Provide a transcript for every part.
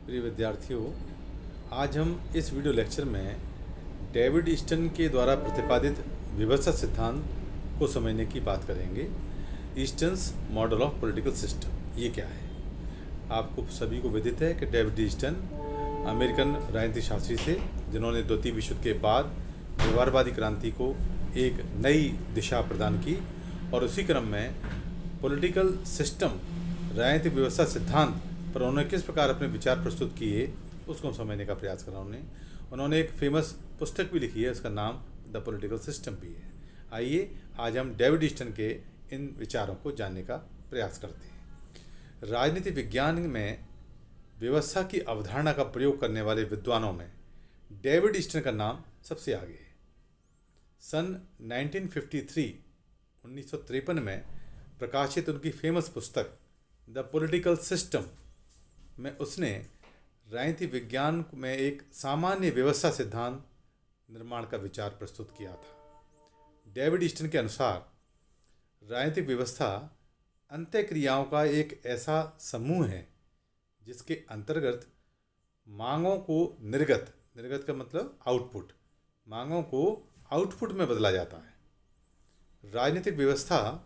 प्रिय विद्यार्थियों, आज हम इस वीडियो लेक्चर में डेविड ईस्टन के द्वारा प्रतिपादित विभत्सा सिद्धांत को समझने की बात करेंगे। ईस्टन्स मॉडल ऑफ पॉलिटिकल सिस्टम ये क्या है? आपको सभी को विदित है कि डेविड ईस्टन अमेरिकन राजनीतिक शास्त्री थे, जिन्होंने द्वितीय विश्व युद्ध के बाद व्यवहारवादी क्रांति को एक नई दिशा प्रदान की और उसी क्रम में पॉलिटिकल सिस्टम राजनीतिक व्यवस्था सिद्धांत पर उन्होंने किस प्रकार अपने विचार प्रस्तुत किए उसको समझने का प्रयास करा। उन्होंने एक फेमस पुस्तक भी लिखी है, उसका नाम द पॉलिटिकल सिस्टम भी है। आइए आज हम डेविड ईस्टन के इन विचारों को जानने का प्रयास करते हैं। राजनीति विज्ञान में व्यवस्था की अवधारणा का प्रयोग करने वाले विद्वानों में डेविड ईस्टन का नाम सबसे आगे है। सन 1953 में प्रकाशित उनकी फेमस पुस्तक द पॉलिटिकल सिस्टम में उसने राजनीति विज्ञान में एक सामान्य व्यवस्था सिद्धांत निर्माण का विचार प्रस्तुत किया था। डेविड ईस्टन के अनुसार राजनीतिक व्यवस्था अंतःक्रियाओं का एक ऐसा समूह है जिसके अंतर्गत मांगों को निर्गत का मतलब आउटपुट, मांगों को आउटपुट में बदला जाता है। राजनीतिक व्यवस्था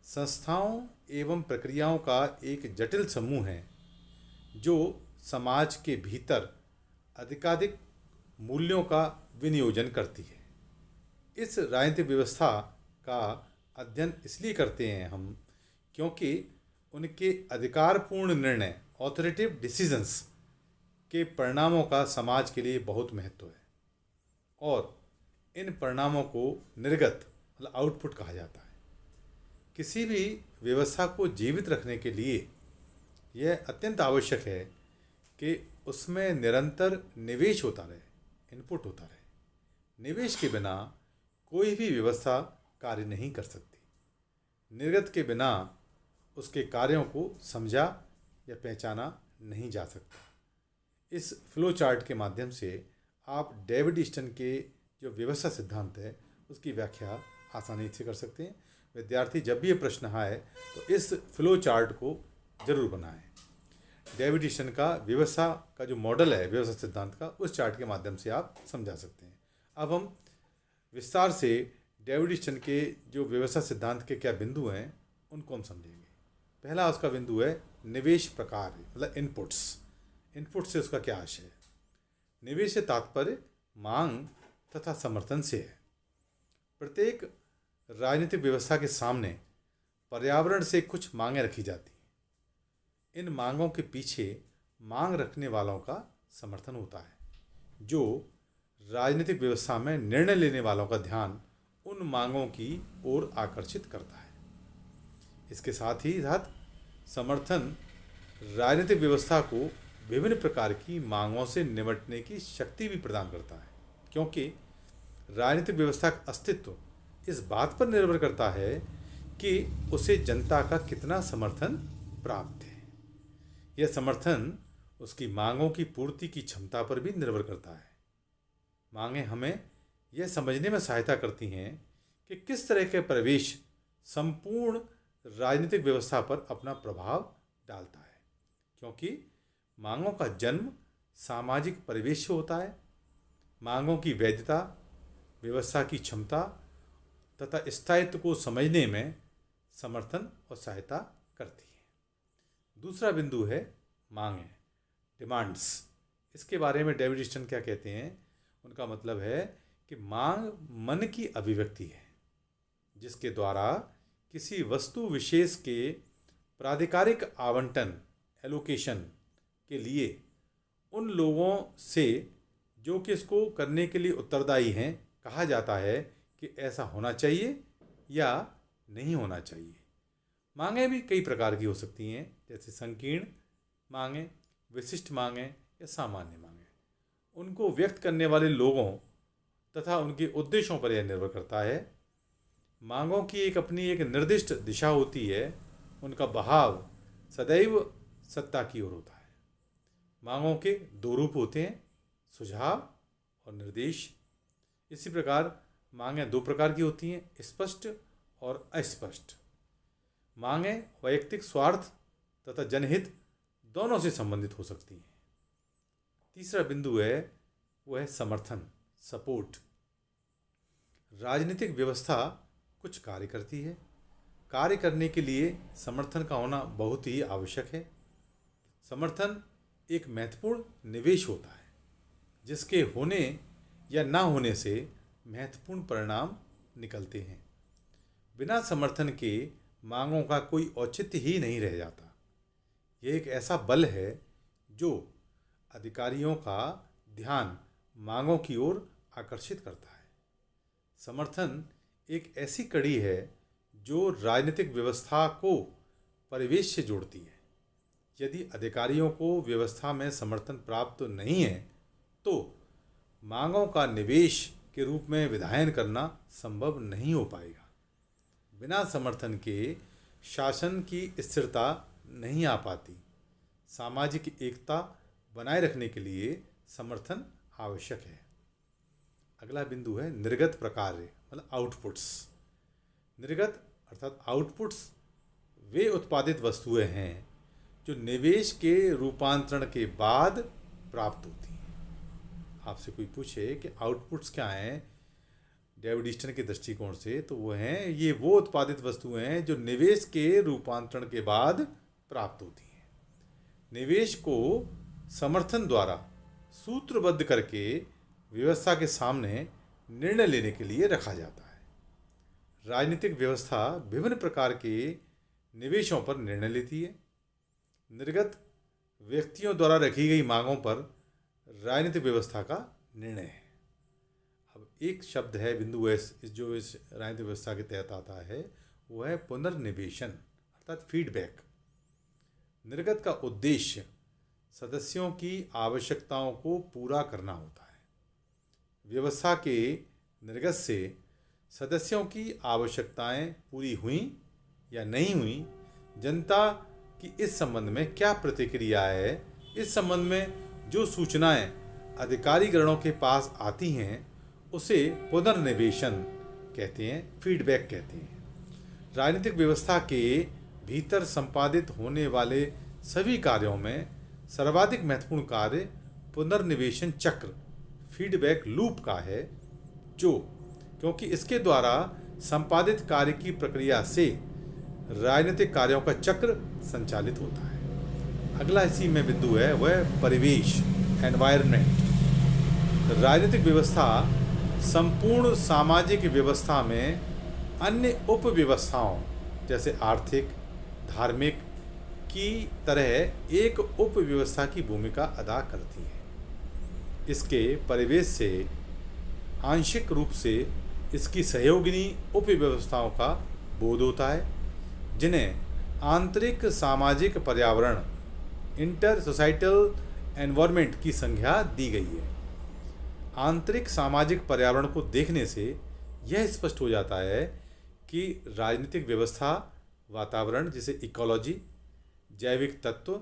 संस्थाओं एवं प्रक्रियाओं का एक जटिल समूह है जो समाज के भीतर अधिकाधिक मूल्यों का विनियोजन करती है। इस राजनीतिक व्यवस्था का अध्ययन इसलिए करते हैं हम क्योंकि उनके अधिकारपूर्ण निर्णय ऑथोरिटेटिव डिसीजंस के परिणामों का समाज के लिए बहुत महत्व है और इन परिणामों को निर्गत मतलब आउटपुट कहा जाता है। किसी भी व्यवस्था को जीवित रखने के लिए यह अत्यंत आवश्यक है कि उसमें निरंतर निवेश होता रहे, इनपुट होता रहे। निवेश के बिना कोई भी व्यवस्था कार्य नहीं कर सकती। निर्गत के बिना उसके कार्यों को समझा या पहचाना नहीं जा सकता। इस फ्लो चार्ट के माध्यम से आप डेविड ईस्टन के जो व्यवस्था सिद्धांत है उसकी व्याख्या आसानी से कर सकते हैं। विद्यार्थी जब भी ये प्रश्न आए तो इस फ्लो चार्ट को जरूर बनाएं। डेविड ईस्टन का व्यवस्था का जो मॉडल है व्यवस्था सिद्धांत का, उस चार्ट के माध्यम से आप समझा सकते हैं। अब हम विस्तार से डेविड ईस्टन के जो व्यवस्था सिद्धांत के क्या बिंदु हैं उनको हम समझेंगे। पहला उसका बिंदु है निवेश प्रकार, मतलब इनपुट्स। इनपुट से उसका क्या आशय है? निवेश से तात्पर्य मांग तथा समर्थन से है। प्रत्येक राजनीतिक व्यवस्था के सामने पर्यावरण से कुछ मांगें रखी जाती हैं। इन मांगों के पीछे मांग रखने वालों का समर्थन होता है जो राजनीतिक व्यवस्था में निर्णय लेने वालों का ध्यान उन मांगों की ओर आकर्षित करता है। इसके साथ ही साथ समर्थन राजनीतिक व्यवस्था को विभिन्न प्रकार की मांगों से निपटने की शक्ति भी प्रदान करता है, क्योंकि राजनीतिक व्यवस्था का अस्तित्व इस बात पर निर्भर करता है कि उसे जनता का कितना समर्थन प्राप्त है। यह समर्थन उसकी मांगों की पूर्ति की क्षमता पर भी निर्भर करता है। मांगें हमें यह समझने में सहायता करती हैं कि किस तरह के प्रवेश संपूर्ण राजनीतिक व्यवस्था पर अपना प्रभाव डालता है, क्योंकि मांगों का जन्म सामाजिक परिवेश से होता है। मांगों की वैधता व्यवस्था की क्षमता तथा स्थायित्व को समझने में समर्थन और सहायता करती है। दूसरा बिंदु है मांगें, डिमांड्स। इसके बारे में डेविड ईस्टन क्या कहते हैं? उनका मतलब है कि मांग मन की अभिव्यक्ति है जिसके द्वारा किसी वस्तु विशेष के प्राधिकारिक आवंटन एलोकेशन के लिए उन लोगों से जो कि इसको करने के लिए उत्तरदायी हैं कहा जाता है कि ऐसा होना चाहिए या नहीं होना चाहिए। मांगें भी कई प्रकार की हो सकती हैं, जैसे संकीर्ण मांगें, विशिष्ट मांगें या सामान्य मांगें। उनको व्यक्त करने वाले लोगों तथा उनके उद्देश्यों पर यह निर्भर करता है। मांगों की अपनी एक निर्दिष्ट दिशा होती है, उनका बहाव सदैव सत्ता की ओर होता है। मांगों के दो रूप होते हैं, सुझाव और निर्देश। इसी प्रकार मांगें दो प्रकार की होती हैं, स्पष्ट और अस्पष्ट। मांगें वैयक्तिक स्वार्थ तथा जनहित दोनों से संबंधित हो सकती हैं। तीसरा बिंदु है वो है समर्थन, सपोर्ट। राजनीतिक व्यवस्था कुछ कार्य करती है। कार्य करने के लिए समर्थन का होना बहुत ही आवश्यक है। समर्थन एक महत्वपूर्ण निवेश होता है जिसके होने या ना होने से महत्वपूर्ण परिणाम निकलते हैं। बिना समर्थन के मांगों का कोई औचित्य ही नहीं रह जाता। यह एक ऐसा बल है जो अधिकारियों का ध्यान मांगों की ओर आकर्षित करता है। समर्थन एक ऐसी कड़ी है जो राजनीतिक व्यवस्था को परिवेश से जोड़ती है। यदि अधिकारियों को व्यवस्था में समर्थन प्राप्त नहीं है तो मांगों का निवेश के रूप में विधायन करना संभव नहीं हो पाएगा। बिना समर्थन के शासन की स्थिरता नहीं आ पाती। सामाजिक एकता बनाए रखने के लिए समर्थन आवश्यक है। अगला बिंदु है निर्गत प्रकार्य, मतलब आउटपुट्स। निर्गत अर्थात आउटपुट्स वे उत्पादित वस्तुएं हैं जो निवेश के रूपांतरण के बाद प्राप्त होती हैं। आपसे कोई पूछे कि आउटपुट्स क्या हैं डेविड ईस्टन के दृष्टिकोण से, तो वो हैं ये वो उत्पादित वस्तुएं हैं जो निवेश के रूपांतरण के बाद प्राप्त होती हैं। निवेश को समर्थन द्वारा सूत्रबद्ध करके व्यवस्था के सामने निर्णय लेने के लिए रखा जाता है। राजनीतिक व्यवस्था विभिन्न प्रकार के निवेशों पर निर्णय लेती है। निर्गत व्यक्तियों द्वारा रखी गई मांगों पर राजनीतिक व्यवस्था का निर्णय है। अब एक शब्द है बिंदु एस जो इस राजनीतिक व्यवस्था के तहत आता है, वो है पुनर्निवेशन अर्थात फीडबैक। निर्गत का उद्देश्य सदस्यों की आवश्यकताओं को पूरा करना होता है। व्यवस्था के निर्गत से सदस्यों की आवश्यकताएं पूरी हुई या नहीं हुई, जनता की इस संबंध में क्या प्रतिक्रिया है, इस संबंध में जो सूचनाएं अधिकारीगणों के पास आती हैं उसे पुनर्निवेशन कहते हैं, फीडबैक कहते हैं। राजनीतिक व्यवस्था के भीतर संपादित होने वाले सभी कार्यों में सर्वाधिक महत्वपूर्ण कार्य पुनर्निवेशन चक्र, फीडबैक लूप का है, जो क्योंकि इसके द्वारा संपादित कार्य की प्रक्रिया से राजनीतिक कार्यों का चक्र संचालित होता है। अगला इसी में बिंदु है वह परिवेश, एनवायरनमेंट। राजनीतिक व्यवस्था संपूर्ण सामाजिक व्यवस्था में अन्य उप व्यवस्थाओं जैसे आर्थिक, धार्मिक की तरह एक उप व्यवस्था की भूमिका अदा करती है। इसके परिवेश से आंशिक रूप से इसकी सहयोगिनी उप व्यवस्थाओं का बोध होता है, जिन्हें आंतरिक सामाजिक पर्यावरण, इंटर सोसाइटल एनवायरनमेंट की संज्ञा दी गई है। आंतरिक सामाजिक पर्यावरण को देखने से यह स्पष्ट हो जाता है कि राजनीतिक व्यवस्था वातावरण जिसे इकोलॉजी, जैविक तत्व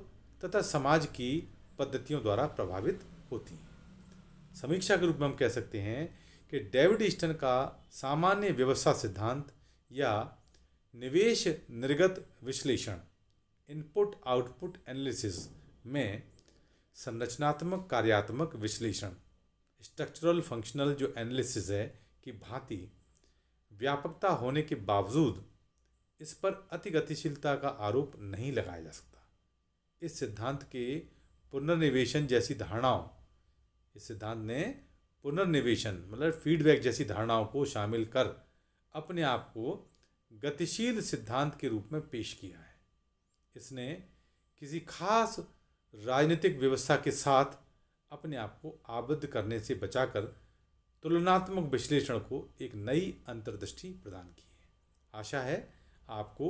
तथा समाज की पद्धतियों द्वारा प्रभावित होती है। समीक्षा के रूप में हम कह सकते हैं कि डेविड ईस्टन का सामान्य व्यवस्था सिद्धांत या निवेश निर्गत विश्लेषण, इनपुट आउटपुट एनालिसिस में संरचनात्मक कार्यात्मक विश्लेषण, स्ट्रक्चरल फंक्शनल जो एनालिसिस है की भांति व्यापकता होने के बावजूद इस पर अति गतिशीलता का आरोप नहीं लगाया जा सकता। इस सिद्धांत के पुनर्निवेशन जैसी धारणाओं, इस सिद्धांत ने पुनर्निवेशन मतलब फीडबैक जैसी धारणाओं को शामिल कर अपने आप को गतिशील सिद्धांत के रूप में पेश किया है। इसने किसी खास राजनीतिक व्यवस्था के साथ अपने आप को आबद्ध करने से बचाकर तुलनात्मक विश्लेषण को एक नई अंतर्दृष्टि प्रदान की है। आशा है आपको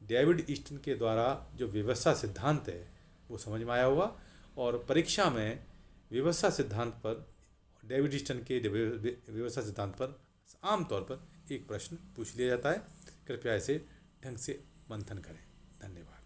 डेविड ईस्टन के द्वारा जो व्यवस्था सिद्धांत है वो समझ में आया होगा, और परीक्षा में व्यवस्था सिद्धांत पर, डेविड ईस्टन के व्यवस्था सिद्धांत पर आमतौर पर एक प्रश्न पूछ लिया जाता है। कृपया इसे ढंग से मंथन करें। धन्यवाद।